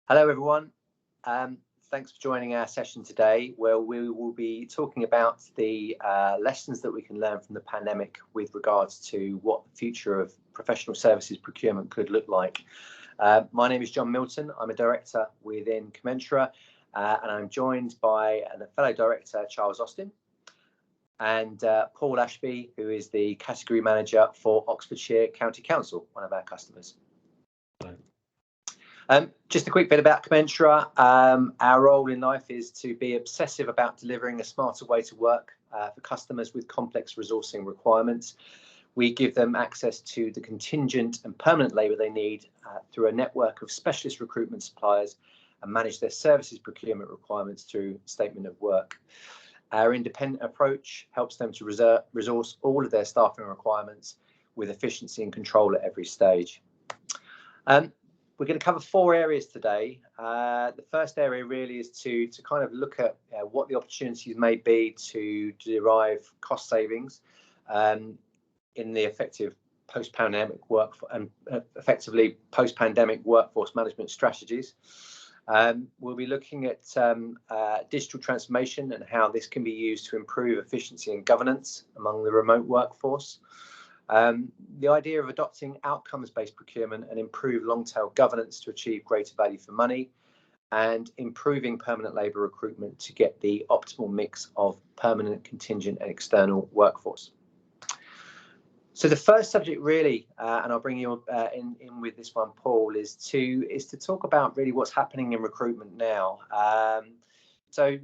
Hello, everyone. Thanks for joining our session today, where we will be talking about the lessons that we can learn from the pandemic with regards to what the future of professional services procurement could look like. My name is John Milton. I'm a director within Comensura, and I'm joined by a fellow director, Charles Austin, and Paul Ashby, who is the category manager for Oxfordshire County Council, one of our customers. Just a quick bit about Comensura. Our role in life is to be obsessive about delivering a smarter way to work for customers with complex resourcing requirements. We give them access to the contingent and permanent labour they need through a network of specialist recruitment suppliers and manage their services procurement requirements through statement of work. Our independent approach helps them to resource all of their staffing requirements with efficiency and control at every stage. We're going to cover four areas today. The first area really is to kind of look at what the opportunities may be to derive cost savings in the effective post-pandemic work and effectively post-pandemic workforce management strategies. We'll be looking at digital transformation and how this can be used to improve efficiency and governance among the remote workforce. The idea of adopting outcomes-based procurement and improve long-tail governance to achieve greater value for money, and improving permanent labour recruitment to get the optimal mix of permanent, contingent and external workforce. So the first subject really, and I'll bring you in with this one, Paul, is to talk about really what's happening in recruitment now. So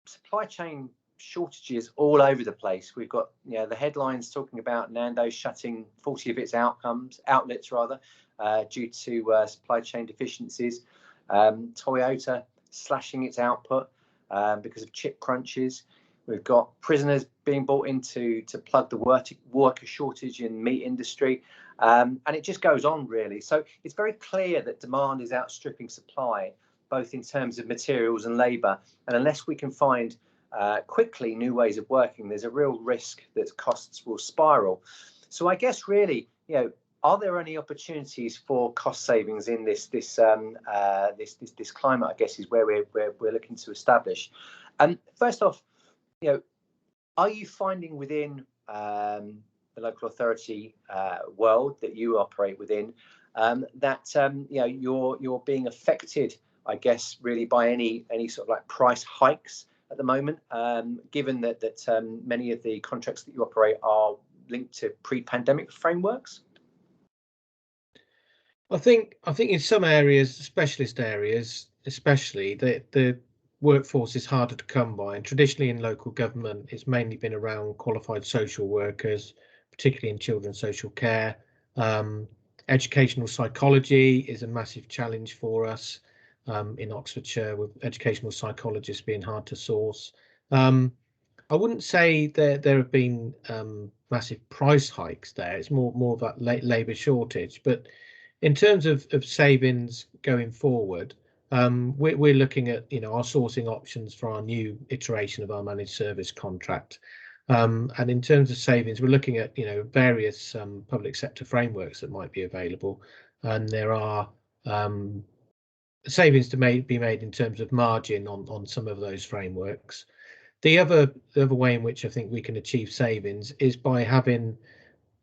supply chain shortages all over the place. We've got the headlines talking about Nando's shutting 40 of its outlets due to supply chain deficiencies. Toyota slashing its output because of chip crunches. We've got prisoners being brought in to plug the worker shortage in meat industry, and it just goes on really. So it's very clear that demand is outstripping supply, both in terms of materials and labour, and unless we can find quickly new ways of working, there's a real risk that costs will spiral. So I guess really, are there any opportunities for cost savings in this climate? I guess is where we're looking to establish. And first off, are you finding within the local authority world that you operate within that you're being affected, I guess, really by any sort of like price hikes at the moment, given that many of the contracts that you operate are linked to pre-pandemic frameworks? I think in some areas, specialist areas especially, the workforce is harder to come by, and traditionally in local government it's mainly been around qualified social workers, particularly in children's social care. Educational psychology is a massive challenge for us in Oxfordshire, with educational psychologists being hard to source. I wouldn't say that there have been massive price hikes there. It's more of that labour shortage. But in terms of savings going forward, we're looking at our sourcing options for our new iteration of our managed service contract. And in terms of savings, we're looking at various public sector frameworks that might be available, and there are savings to be made in terms of margin on some of those frameworks. The other way in which I think we can achieve savings is by having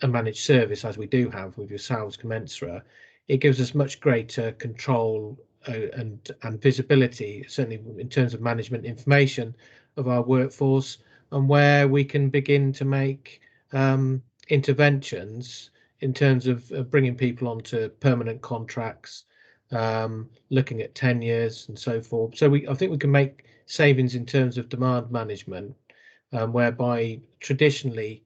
a managed service, as we do have with yourselves, Comensura. It gives us much greater control and visibility, certainly in terms of management information of our workforce, and where we can begin to make interventions in terms of bringing people onto permanent contracts, looking at tenures and so forth. So I think we can make savings in terms of demand management, whereby traditionally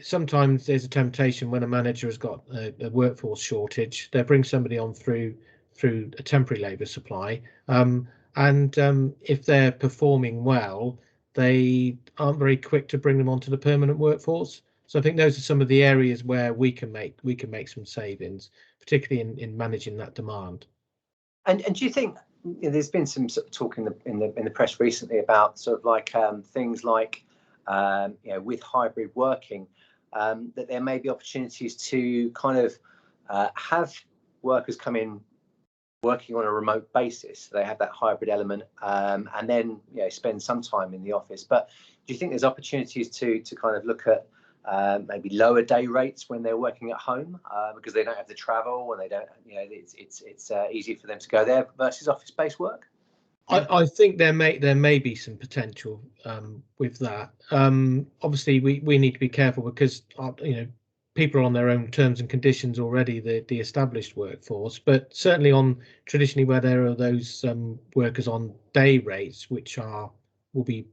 sometimes there's a temptation when a manager has got a workforce shortage, they bring somebody on through a temporary labour supply, and if they're performing well, they aren't very quick to bring them onto the permanent workforce. So I think those are some of the areas where we can make some savings, particularly in managing that demand. And do you think there's been some sort of talk in the press recently about sort of like things like with hybrid working, that there may be opportunities to kind of have workers come in working on a remote basis. They have that hybrid element, and then spend some time in the office. But do you think there's opportunities to kind of look at maybe lower day rates when they're working at home because they don't have to travel and they don't, it's easy for them to go there versus office-based work? I think there may be some potential with that. Obviously, we need to be careful because people are on their own terms and conditions already, the established workforce. But certainly on traditionally where there are those workers on day rates, which will be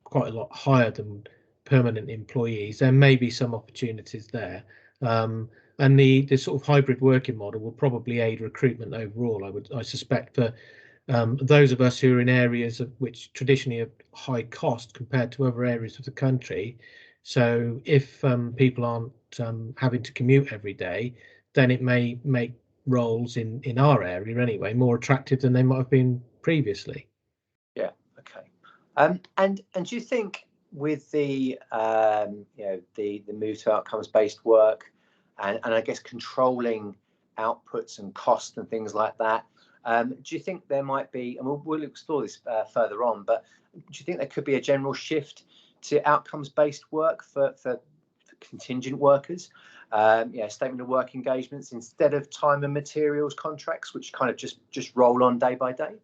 quite a lot higher than permanent employees, there may be some opportunities there. And the sort of hybrid working model will probably aid recruitment overall. I suspect for those of us who are in areas of which traditionally are high cost compared to other areas of the country. So if people aren't having to commute every day, then it may make roles in our area anyway more attractive than they might have been previously. Yeah. Okay. And do you think with the the move to outcomes-based work and I guess controlling outputs and costs and things like that, do you think there might be, and we'll explore this further on, but do you think there could be a general shift to outcomes-based work for contingent workers, statement of work engagements instead of time and materials contracts, which kind of just roll on day by day?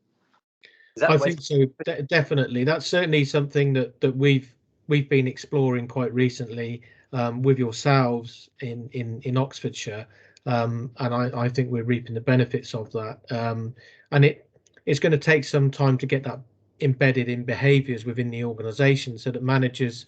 I think so, definitely. That's certainly something that we've been exploring quite recently with yourselves in Oxfordshire, and I think we're reaping the benefits of that. And it's going to take some time to get that embedded in behaviours within the organisation, so that managers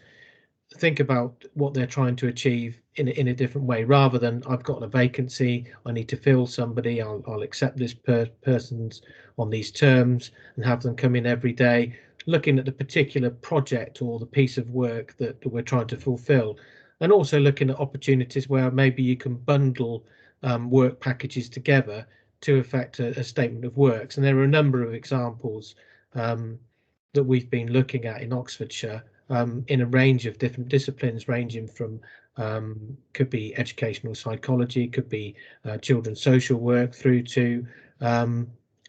think about what they're trying to achieve in a different way, rather than I've got a vacancy, I need to fill somebody, I'll accept this person's on these terms and have them come in every day, looking at the particular project or the piece of work that we're trying to fulfill, and also looking at opportunities where maybe you can bundle work packages together to effect a statement of works. And there are a number of examples that we've been looking at in Oxfordshire in a range of different disciplines, ranging from could be educational psychology, could be children's social work, through to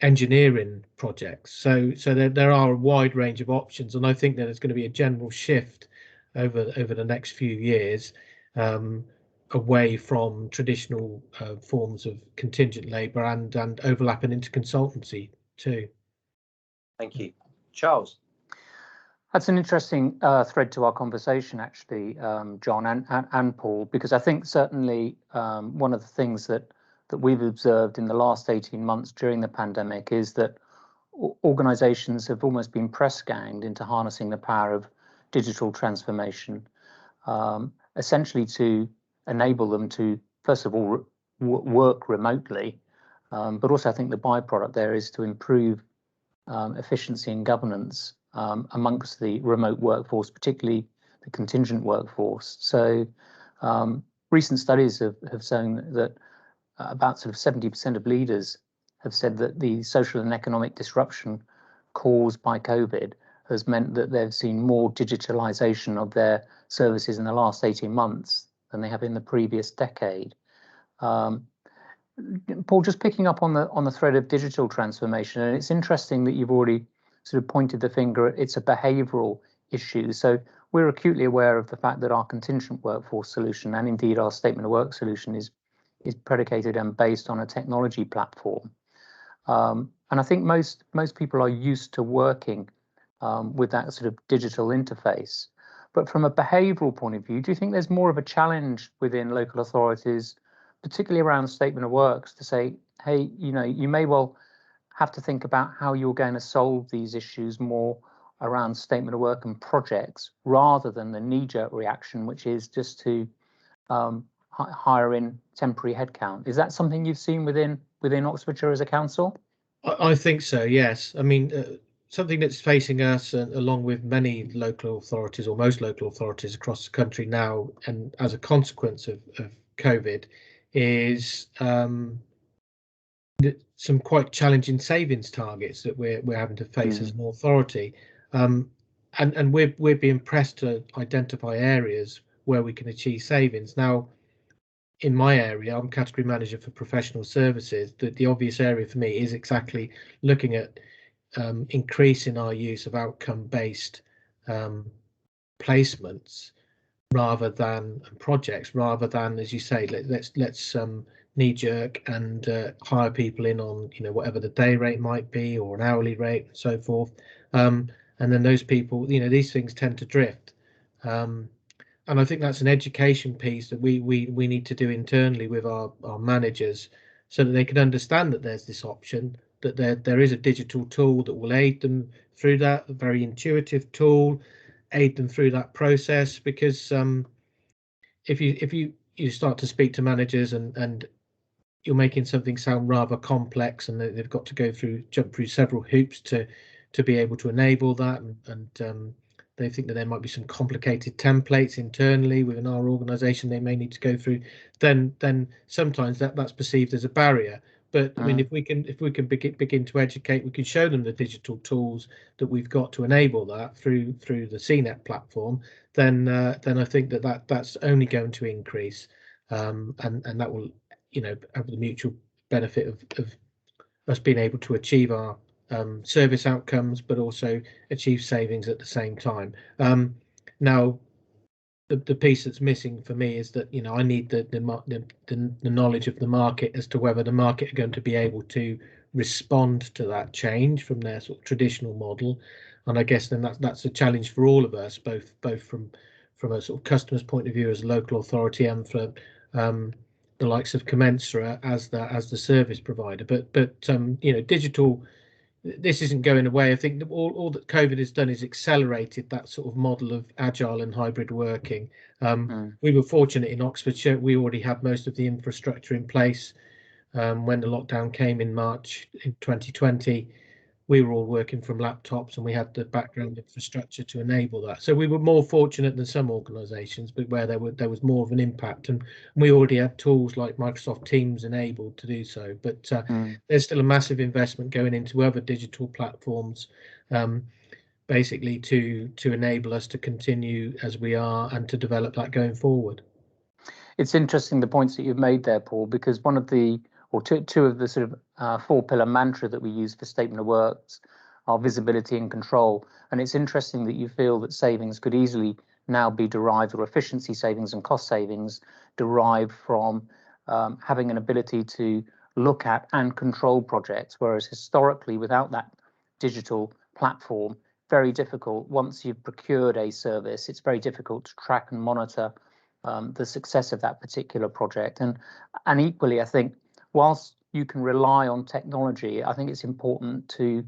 engineering projects. So there are a wide range of options, and I think that there's going to be a general shift over the next few years away from traditional forms of contingent labour and overlapping into consultancy too. Thank you. Charles? That's an interesting thread to our conversation, actually, John and Paul, because I think certainly one of the things that we've observed in the last 18 months during the pandemic is that organisations have almost been press ganged into harnessing the power of digital transformation, essentially to enable them to, first of all, work remotely, but also I think the byproduct there is to improve efficiency and governance amongst the remote workforce, particularly the contingent workforce. So recent studies have shown that about sort of 70% of leaders have said that the social and economic disruption caused by COVID has meant that they've seen more digitalization of their services in the last 18 months than they have in the previous decade. Paul, just picking up on the thread of digital transformation, and it's interesting that you've already sort of pointed the finger at it's a behavioural issue. So we're acutely aware of the fact that our contingent workforce solution, and indeed our statement of work solution, is predicated and based on a technology platform. And I think most people are used to working with that sort of digital interface. But from a behavioural point of view, do you think there's more of a challenge within local authorities, particularly around statement of works, to say, hey, you may well have to think about how you're going to solve these issues more around statement of work and projects, rather than the knee-jerk reaction, which is just to hire in temporary headcount? Is that something you've seen within Oxfordshire as a council? I think so, yes. I mean, something that's facing us, along with many local authorities, or most local authorities across the country now, and as a consequence of COVID, is some quite challenging savings targets that we're having to face as an authority, and we're being pressed to identify areas where we can achieve savings. Now, in my area, I'm category manager for professional services. The obvious area for me is exactly looking at increasing our use of outcome-based placements rather than projects, rather than, as you say, let's knee-jerk and hire people in on, you know, whatever the day rate might be or an hourly rate and so forth. And then those people, you know, these things tend to drift. And I think that's an education piece that we need to do internally with our managers, so that they can understand that there's this option, that there is a digital tool that will aid them through that, a very intuitive tool, aid them through that process. Because if you start to speak to managers and you're making something sound rather complex, and they've got to jump through several hoops to be able to enable that, and they think that there might be some complicated templates internally within our organization they may need to go through, then sometimes that's perceived as a barrier. But I mean, if we can begin to educate, we can show them the digital tools that we've got to enable that through the CNET platform, then I think that's only going to increase, and that will, you know, have the mutual benefit of us being able to achieve our service outcomes, but also achieve savings at the same time. Now, the piece that's missing for me is that, you know, I need the knowledge of the market as to whether the market are going to be able to respond to that change from their sort of traditional model. And I guess then that's a challenge for all of us, both from a sort of customer's point of view as a local authority, and for the likes of Comensura as the service provider. But you know, digital, this isn't going away. I think that all that COVID has done is accelerated that sort of model of agile and hybrid working. We were fortunate in Oxfordshire; we already had most of the infrastructure in place when the lockdown came in March in 2020. We were all working from laptops, and we had the background infrastructure to enable that. So we were more fortunate than some organisations, but where there was more of an impact, and we already had tools like Microsoft Teams enabled to do so. But there's still a massive investment going into other digital platforms, basically to enable us to continue as we are and to develop that going forward. It's interesting the points that you've made there, Paul, because one of the two of the sort of four-pillar mantra that we use for statement of works are visibility and control. And it's interesting that you feel that savings could easily now be derived, or efficiency savings and cost savings derived from having an ability to look at and control projects, whereas historically, without that digital platform, very difficult. Once you've procured a service, it's very difficult to track and monitor the success of that particular project. And equally, I think, whilst you can rely on technology, I think it's important to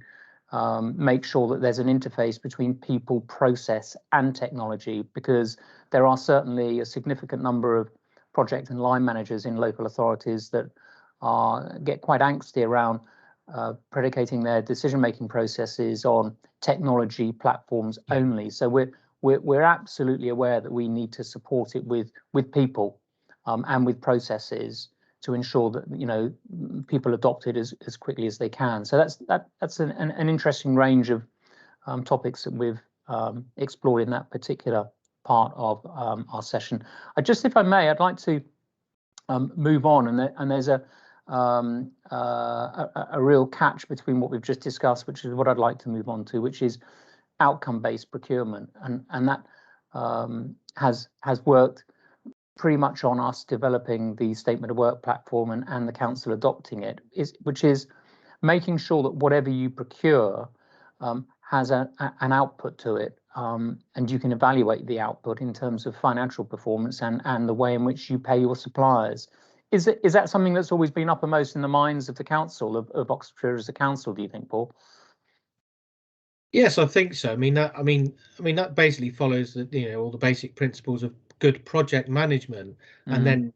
make sure that there's an interface between people, process and technology, because there are certainly a significant number of project and line managers in local authorities that get quite angsty around predicating their decision-making processes on technology platforms only. So we're absolutely aware that we need to support it with people and with processes to ensure that, you know, people adopt it as quickly as they can. So that's an interesting range of topics that we've explored in that particular part of our session. If I may, I'd like to move on, and there's a real catch between what we've just discussed, which is what I'd like to move on to, which is outcome-based procurement, and that has worked pretty much on us developing the statement of work platform and the council adopting it, which is making sure that whatever you procure has an output to it, and you can evaluate the output in terms of financial performance and the way in which you pay your suppliers. Is that something that's always been uppermost in the minds of the council, of Oxfordshire as a council, do you think, Paul? Yes, I think so. I mean that basically follows all the basic principles of good project management and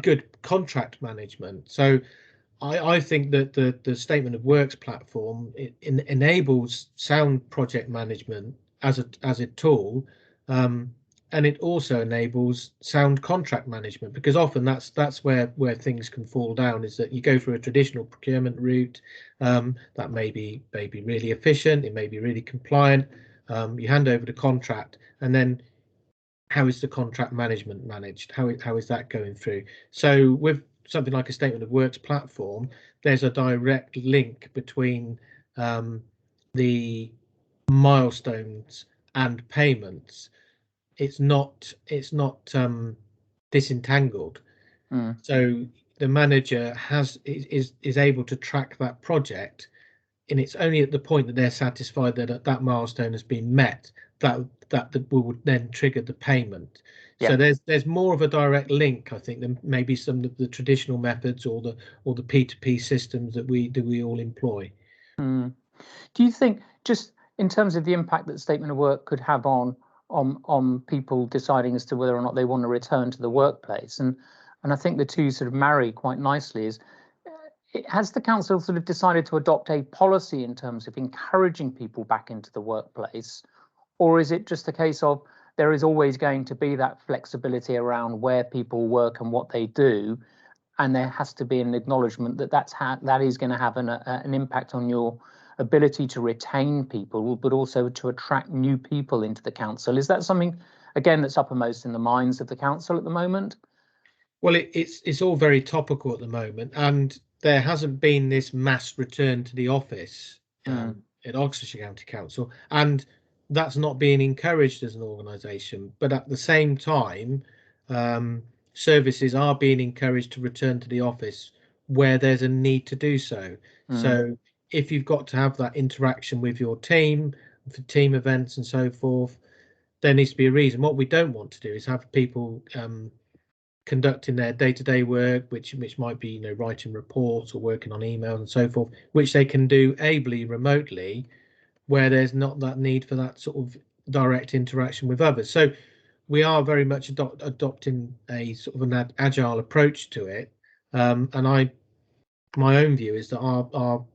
good contract management. So I think that the statement of works platform enables sound project management as a tool, and it also enables sound contract management, because often that's where things can fall down, is that you go through a traditional procurement route that may be really efficient, it may be really compliant, you hand over the contract, and then how is the contract management managed? How is that going through? So with something like a statement of works platform, there's a direct link between the milestones and payments. It's not disentangled. So the manager is able to track that project, and it's only at the point that they're satisfied that that milestone has been met that would then trigger the payment. So there's more of a direct link, I think, than maybe some of the traditional methods or the P2P systems that we all employ. Do you think, just in terms of the impact that statement of work could have on people deciding as to whether or not they want to return to the workplace, and I think the two sort of marry quite nicely, is has the council sort of decided to adopt a policy in terms of encouraging people back into the workplace, or is it just a case of there is always going to be that flexibility around where people work and what they do, and there has to be an acknowledgement that that is going to have an impact on your ability to retain people, but also to attract new people into the council? Is that something, again, that's uppermost in the minds of the council at the moment? Well, it's all very topical at the moment, and there hasn't been this mass return to the office at Oxfordshire County Council, and that's not being encouraged as an organisation. But at the same time, services are being encouraged to return to the office where there's a need to do so. So if you've got to have that interaction with your team for team events and so forth, there needs to be a reason. What we don't want to do is have people conducting their day-to-day work, which might be, writing reports or working on emails and so forth, which they can do ably remotely, where there's not that need for that sort of direct interaction with others. So we are very much adopting a sort of an agile approach to it, and my own view is that our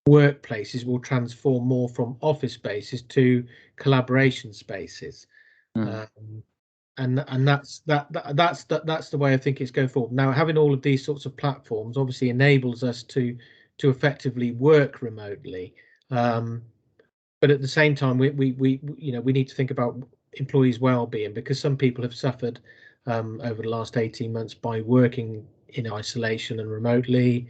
workplaces will transform more from office spaces to collaboration spaces. And that's the way I think it's going forward. Now, having all of these sorts of platforms obviously enables us to effectively work remotely, but at the same time, we need to think about employees' well-being, because some people have suffered over the last 18 months by working in isolation and remotely,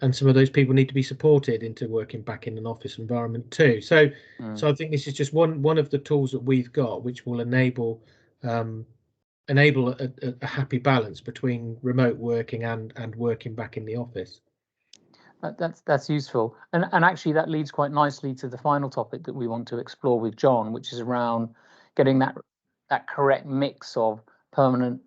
and some of those people need to be supported into working back in an office environment too. So I think this is just one of the tools that we've got, which will enable a happy balance between remote working and working back in the office. That's useful, and actually that leads quite nicely to the final topic that we want to explore with John, which is around getting that correct mix of permanent,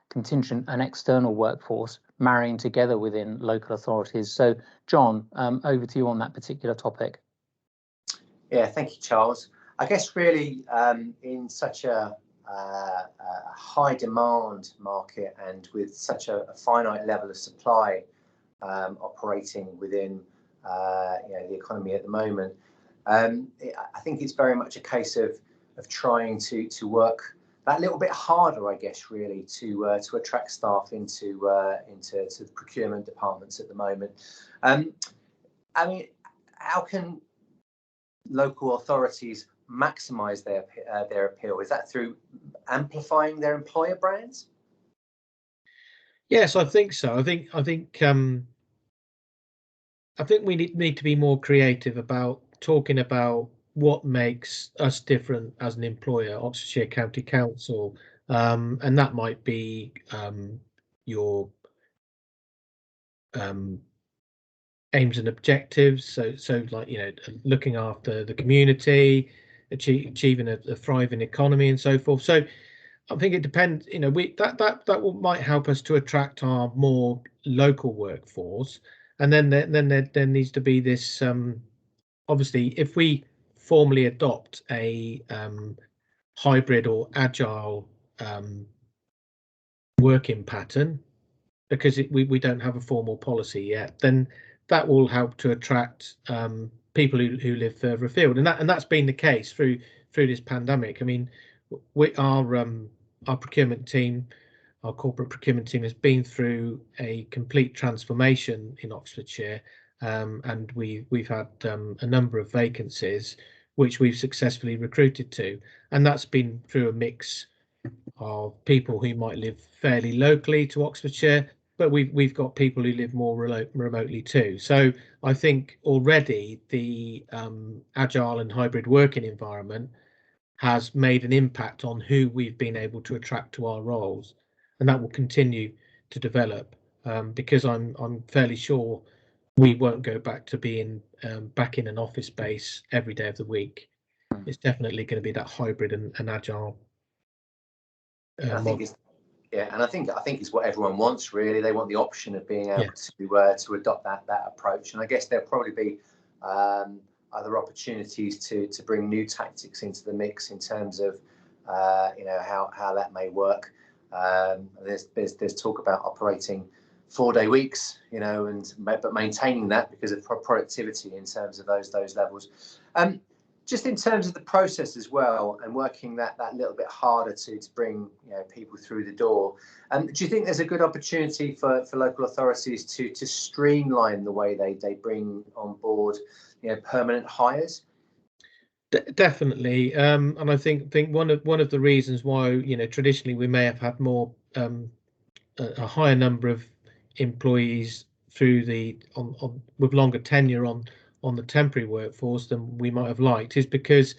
contingent and external workforce marrying together within local authorities. So John, over to you on that particular topic. Yeah, thank you, Charles. I guess really in such a high demand market and with such a finite level of supply operating within the economy at the moment, I think it's very much a case of trying to work that little bit harder, I guess, really, to attract staff into the procurement departments at the moment. I mean, how can local authorities maximise their appeal? Is that through amplifying their employer brands? Yes, I think so. I think we need to be more creative about talking about what makes us different as an employer, Oxfordshire County Council, and that might be your aims and objectives. So like, looking after the community, achieving a thriving economy and so forth. So I think it depends. That might help us to attract our more local workforce, and then there needs to be this. Obviously, if we formally adopt a hybrid or agile working pattern, because we don't have a formal policy yet, then that will help to attract people who live further afield, and that's been the case through this pandemic. I mean, our procurement team, our corporate procurement team, has been through a complete transformation in Oxfordshire, and we've had a number of vacancies, which we've successfully recruited to, and that's been through a mix of people who might live fairly locally to Oxfordshire, but we've got people who live more remotely too. So I think already the agile and hybrid working environment has made an impact on who we've been able to attract to our roles, and that will continue to develop, because I'm fairly sure we won't go back to being back in an office space every day of the week. It's definitely going to be that hybrid and agile. I think it's, and I think it's what everyone wants, really. They want the option of being able to adopt that approach, and I guess there'll probably be other opportunities to bring new tactics into the mix in terms of how that may work. There's talk about operating 4-day weeks, but maintaining that because of productivity in terms of those levels. Just in terms of the process as well, and working that little bit harder to bring people through the door. Do you think there's a good opportunity for local authorities to streamline the way they bring on board permanent hires? Definitely, and I think one of the reasons why traditionally we may have had more a higher number of employees through with longer tenure on the temporary workforce than we might have liked is because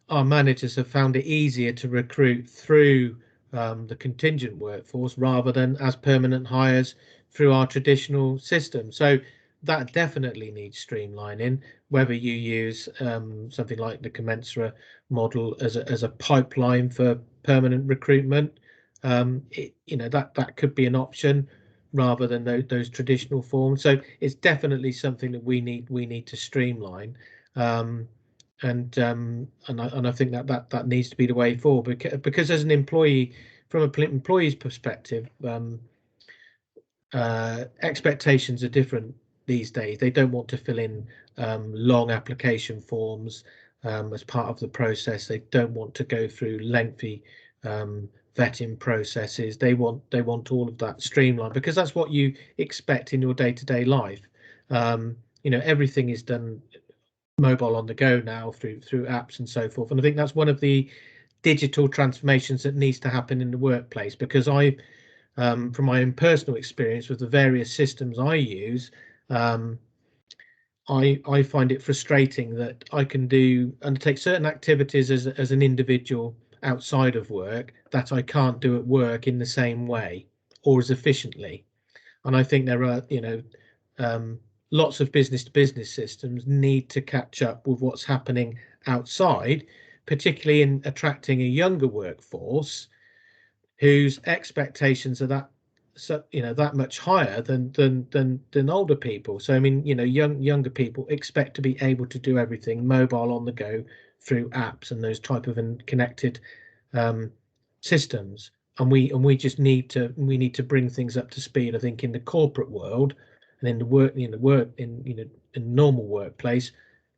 our managers have found it easier to recruit through the contingent workforce rather than as permanent hires through our traditional system. So that definitely needs streamlining, whether you use something like the Comensura model as a pipeline for permanent recruitment. That could be an option rather than those traditional forms. So it's definitely something that we need to streamline, and I think that needs to be the way forward, because as an employee, from an employee's perspective, expectations are different these days. They don't want to fill in long application forms as part of the process. They don't want to go through lengthy vetting processes. They want all of that streamlined, because that's what you expect in your day-to-day life. Everything is done mobile on the go now through apps and so forth, and I think that's one of the digital transformations that needs to happen in the workplace, because from my own personal experience with the various systems I use, I find it frustrating that I can undertake certain activities as an individual outside of work that I can't do at work in the same way or as efficiently. And I think there are lots of business to business systems need to catch up with what's happening outside, particularly in attracting a younger workforce whose expectations are that much higher than older people. So I mean, younger people expect to be able to do everything mobile on the go through apps and those type of connected systems, and we just need to bring things up to speed, I think, in the corporate world and in the normal workplace,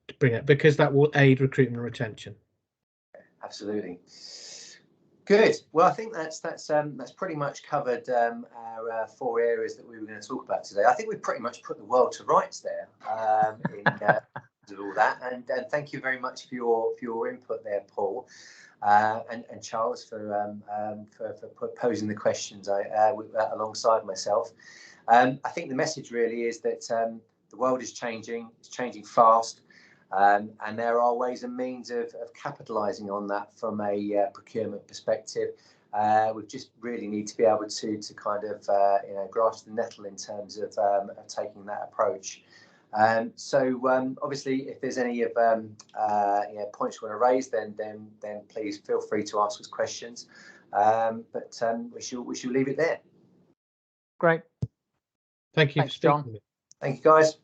to bring it, because that will aid recruitment and retention. Absolutely. Good. Well, I think that's pretty much covered our 4 areas that we were going to talk about today. I think we've pretty much put the world to rights there in of all that. And thank you very much for your input there, Paul, and Charles for posing the questions alongside myself. I think the message really is that the world is changing. It's changing fast. And there are ways and means of capitalising on that from a procurement perspective. We just really need to be able to kind of grasp the nettle in terms of taking that approach. So obviously, if there's any of points you want to raise, then please feel free to ask us questions. But we shall leave it there. Great. Thank you. Thanks, John. Thank you, guys.